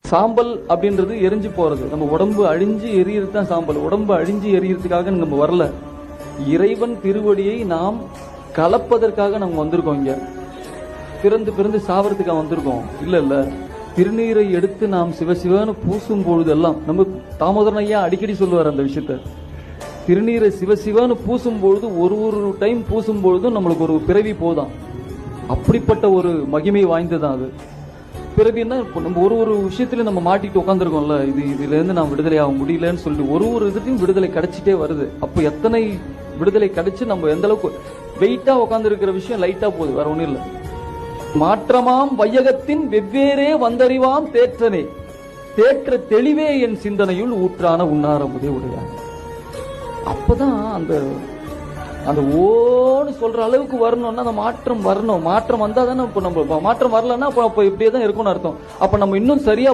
சாம்பல் அப்படின்றது எரிஞ்சு போறது, நம்ம உடம்பு அழிஞ்சு எரியறது தான் சாம்பல். உடம்பு அழிஞ்சு எரியறதுக்காக நம்ம வரல, இறைவன் திருவடியை நாம் கலப்பதற்காக நம்ம வந்திருக்கோம். இங்க பிறந்து பிறந்து சாவறதுக்காக வந்திருக்கோம். இல்ல திருநீரை எடுத்து நாம் சிவசிவன்னு பூசும் பொழுதெல்லாம், நம்ம தாமோதரன் ஐயா அடிக்கடி சொல்லுவார் அந்த விஷயத்த. திருநீரை சிவசிவன்னு பூசும் பொழுது ஒரு டைம் பூசும் பொழுதும் நம்மளுக்கு ஒரு பிறவி போதான். அப்படிப்பட்ட ஒரு மகிமை வாய்ந்ததான் அது. பிறவின்னா நம்ம ஒரு விஷயத்திலும் நம்ம மாட்டிட்டு உட்காந்துருக்கோம்ல, இதுல இருந்து நான் விடுதலை ஆக முடியலன்னு சொல்லிட்டு ஒரு இதுலையும் விடுதலை கிடைச்சிட்டே வருது. அப்போ எத்தனை விடுதலை கிடைச்சு நம்ம எந்த அளவுக்கு வெயிட்டா உட்கார்ந்து இருக்கிற விஷயம் லைட்டா போகுது, வேற ஒண்ணும் இல்லை. மாற்றமாம் வையகத்தின் வெவ்வேறே வந்தறிவாம் தேற்றனே, தேற்ற தெளிவே என் சிந்தனையுள் ஊற்றான உண்ணாரமுதே உடையாங்க. அப்பதான் அந்த அந்த ஓன்னு சொல்ற அளவுக்கு வரணும்னா அந்த மாற்றம் வரணும். மாற்றம் வந்தா தானே, இப்ப நம்ம மாற்றம் வரலன்னா அப்ப இப்படியே தான் இருக்கும்னு அர்த்தம். அப்ப நம்ம இன்னும் சரியா